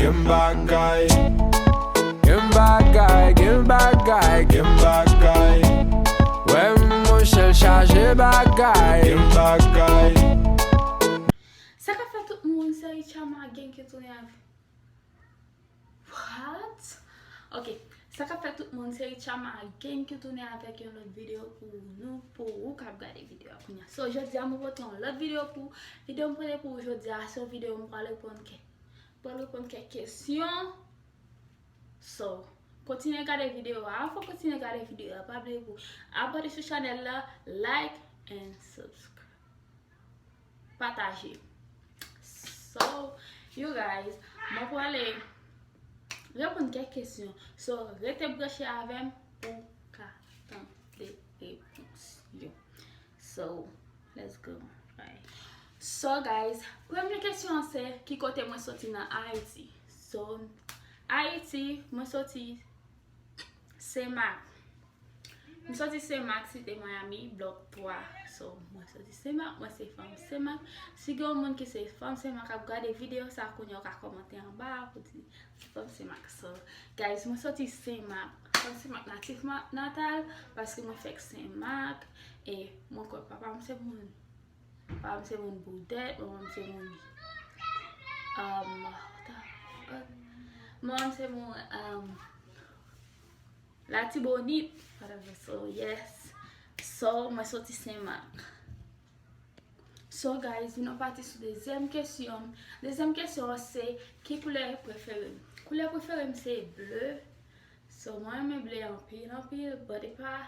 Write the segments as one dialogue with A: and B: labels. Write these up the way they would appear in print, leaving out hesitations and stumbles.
A: give me back guy. Give me back guy, give me back guy, give me back guy. When mon shell charge back guy, give me back guy.
B: Ça qu'a fait tout le monde, c'est Richama Gang qui tourne avec. What? Ok, ça qu'a fait tout le monde, c'est Richama Gang qui tourne avec une autre vidéo pour nous, pour vous qui regardez la vidéo. So, je dis à mon pote, l'autre vidéo pour aujourd'hui, cette vidéo, je vais répondre quelques questions. So, continuez à regarder la vidéo. Il faut continuer à regarder la vidéo. Pas oublier pour abonner sur la chaîne, like and subscribe. Partagez. So, you guys, je vais aller répondre quelques questions. So, restez branchés avec moi pour attendre les réponses. So, let's go. Right. So, guys, première question c'est qui côté moi sorti dans Haïti. So, Haïti, moi sorti CEMAC. Je sorti CEMAC, c'était Miami, bloc 3. So, moi sorti CEMAC, moi c'est femme CEMAC. Si vous avez qui c'est femme CEMAC, vous regardez la vidéo, ça vous pouvez commenter en bas pour dire c'est femme CEMAC. So, guys, moi sorti CEMAC. Femme CEMAC natif natal parce que moi fais CEMAC et mon papa c'est mon papa c'est mon boudette, maman c'est mon maman c'est mon la Tibonite, whatever. So yes, so moi sorti CEMAC. So guys, nous partons sur deuxième question. Deuxième question c'est qui couleur préférée? Couleur préférée c'est bleu. So moi j'aime bleu en pile, but pas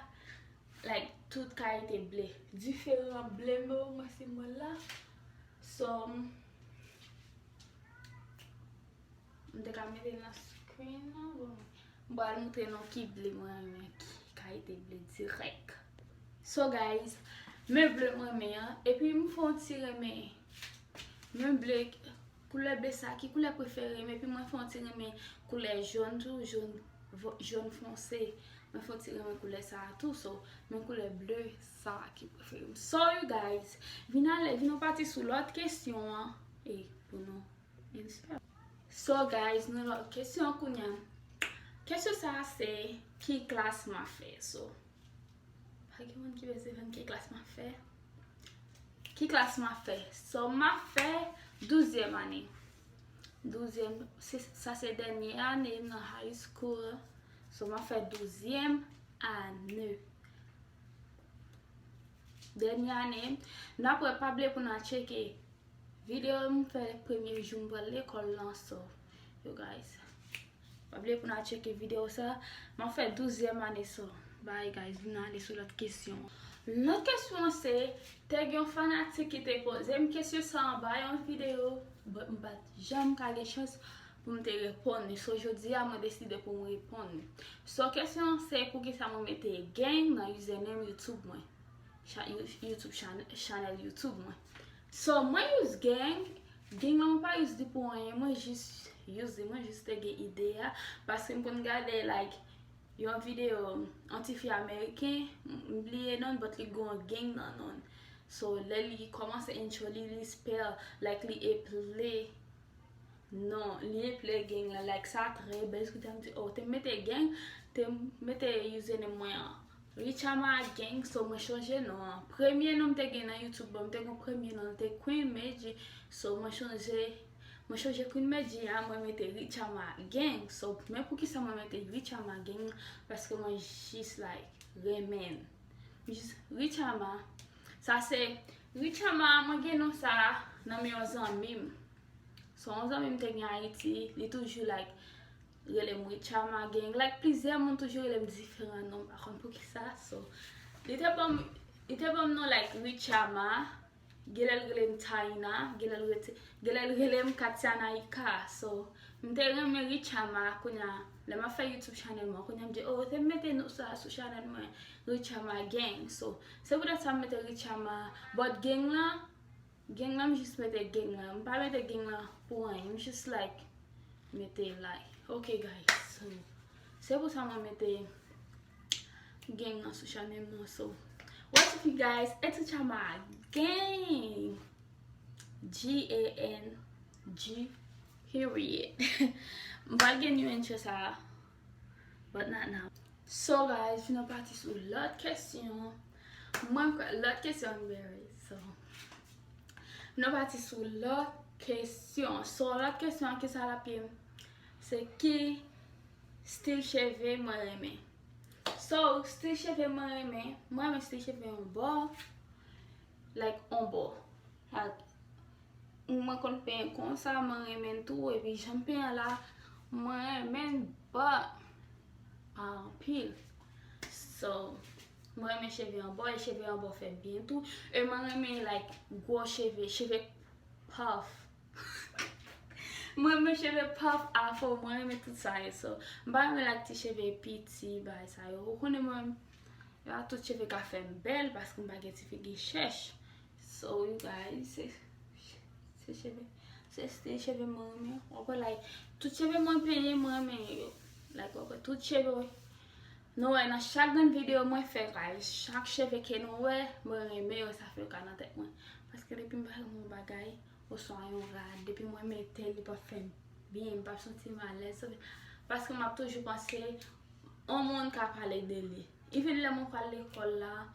B: like tout qualité bleu. Différent bleu moi c'est moi là. So je vais mettre la screen là. Je vais montrer qui bleu moi qui qualité bleu direct. So guys, mes bleus moi et puis me font tirer mes bleu couleur bleu ça qui couleur préférée mais puis moi font tirer mes couleur jaune tout jaune foncé. Me font tirer mes couleur ça tout so mes couleur bleu ça qui préféré. So you guys, venons partir sur l'autre question et pour nous inspirer. So guys, nous l'autre question kounya. Question ça c'est qui classe m'a fait so. Pas qui veut dire qui classe m'a fait. Qui classe m'a fait? So m'a fait 12e année. 12e, ça c'est dernière année dans high school. So m'a fait 12e année. Dernière année, n'a pas oublier pour nous checker vidéo me fait le premier jour pour l'école là so you guys. Pas oublier pour nous checker vidéo ça, m'a fait 12e année so. Bye guys, venons aller sur l'autre question. L'autre question c'est, t'es un fanatique qui te pose une question ça en bas en vidéo, mais j'aime qu'à les choses pour me répondre. So aujourd'hui, je décidé pour me répondre. So question c'est pour que ça me mette gang dans username YouTube moi. YouTube channel YouTube moi. So moi use gang on pas use pour rien, moi juste des idées parce que me regarder like une vidéo anti-fi américain, oublié non, but li go gang non. So li commence à intro li spell like li play. Non, li play gang like ça très belle que tu me dit oh te mette gang, te mette username moi Richama gang so moi changer non. Premier nom te gen dans YouTube, bon te gon premier nom te Queen Meji, so moi changer Queen Meji moi mette Richama gang. So mais pour qui ça moi mette Richama gang parce que moi juste like remain. Juste Richama. Ça c'est Richama moi gen non ça dans mes amis. So on amis te gen Haïti, li toujours like relem Richama gang like plusieurs monde toujours relem différents noms par contre pour qui ça so il était bon non like Richama gelel relem Taina gelel relem Katiana Ika so m'te reme Richama konya le ma fait YouTube channel moi konya me dit oh te mette nous ça sur channel moi Richama gang so c'est pour ça mette Richama but gang là me juste mette gang là pas mette gang là pour rien me juste like mette like okay guys, so c'est pour ça que je mets gang dans ce channel moi. So what's up you guys? It's Richama gang. GANG. Period. M'pa gen nou interest a, but not now. So guys, nou parti sou lot kesyon. Mwen kwa lot kesyon berry. So, nou parti sou lot kesyon. So, lot kesyon ki sa la pim, se ki stil cheve mwen reme. So, stil cheve mwen reme stil cheve yon bo, like on bo. Mwen kon pen kon sa mwen remen tou, e pi jan pen la, mwen remen ba pil. So, mwen remen cheve yon bo, e cheve yon bo fe bien tou. E mwen remen like gwo cheve puff. Mwen remen cheve puff afro, mwen remen tout sa ye. So, mwen remen like ti cheve piti, bay sa yo. Ou konen mwen, yo a tout cheve ka fe bel, paske mwen bagay ti figi chesh. So, you guys, se stil cheve mwen reme. Wako like, tout cheve mwen penye mwen reme yo. Like, wako tout cheve we. Nou we, nan chak den video mwen fe guys, chak cheve ke nou we, mwen reme yo sa fe ka nan tek mwen. Paske depi mwen bagay, ou son yon rad, depi mwen metel li pa fe bien, pa senti malez. Paske mwen ap toujou pense, on moun ka pale de li. Even le mwen kwa l'ekol la,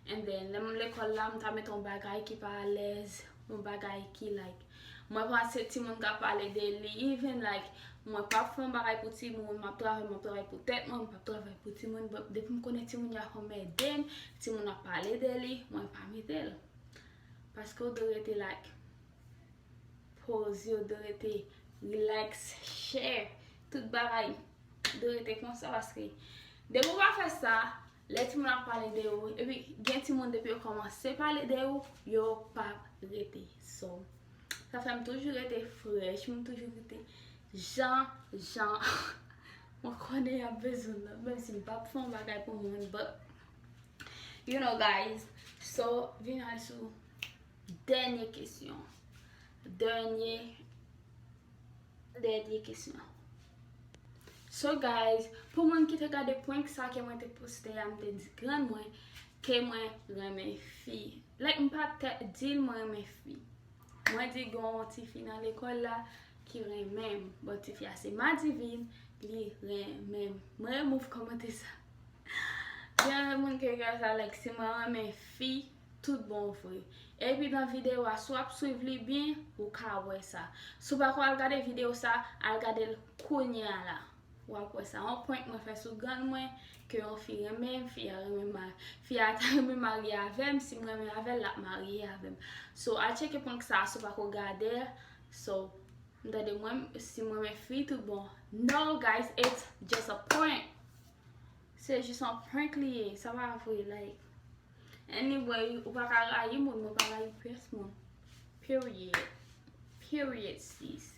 B: and then, le mwen l'ekol la, mwen ta met on bagay ki pa alez, on bagay ki like, mwen pense ti moun ka pale de li, even like, mwen pa fon bagay pou ti moun, mwen travay pou tet moun, mwen pa travay pou ti moun, depi mwen konen ti moun ya fon medem, ti moun a pale de li, mwen pa medel. Paske ou do rete like, pose, ou do rete relax, share, tout bagay, do rete konsa paske, de pou pa fe sa, le ti moun a pale de ou, e pi gen ti moun depi yo komanse pale de ou, yo pa rete. So, sa fèm toujou rete fresh, mwen toujou rete jan, mwen konen ya bezoun la, mwen si mpa pou fon bagay pou moun, but, you know guys, so, vin al sou, denye kesyon. Denye kesyon. So guys, pou mwen ki te gade point sa ke mwen te poste ya, mwen te di gran mwen ke mwen reme fi. Like mpa te dil mwen reme fi. Mwen di gon ti fi nan l'ekol la ki remem, but ti fi ase ma divin li remem. Mwen remove komante sa. Gen mwen ke gade sa like si mwen reme fi, tout bon fwe. E pi dan video a sou ap suiv li bin, ou ka we sa. Sou pa kwa al gade video sa, al gade l kounye la. Wak we sa, an point mwen fè sou gan mwen, ke yon fi remem, fi a ta reme mari avem, si mwen reme avel la mari avem. So, a cheke ponk sa, sou pa kwa gade, so, mdade mwen, si mwen me fi tout bon. No guys, it's just a prank. Se just an prank liye, sa va avoy like. Anyway, ou pa ka rayi moun, ou pa rayi pres moun. Period. Period, sis.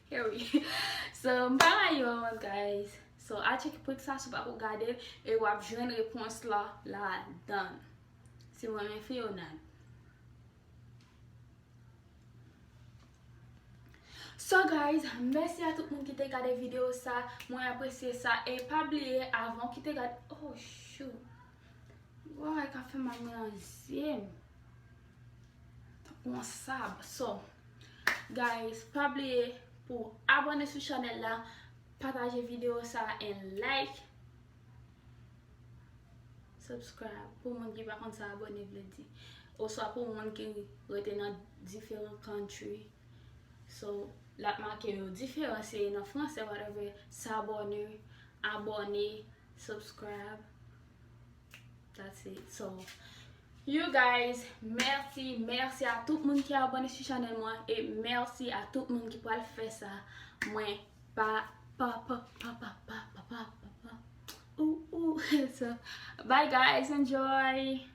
B: Period. So, mpa rayi moun, guys. So, a cheke pou sa sou pa kou gade, e wap jwen repons la dan. Si mwen men fi ou nan. So, guys, mersi a tout moun ki te gade video sa. Mwen apresye sa. E pa bliye avon ki te gade. Oh, shoot. Why ka fe man mwen anziem? Mwen sab. So, guys, pa bliye pou abone sou chanel la, pataje video sa, and like, subscribe. Pou moun ki pa kont sa abone vle di. Ou so pou moun ki rete nan different country. So, la make yo diferense nan franse, whatever, s'abone, abone, subscribe. That's it. So, you guys, merci à tout le monde qui a abonné sur channel moi, et merci à tout le monde qui peut le faire ça. Moi, So, bye guys, enjoy.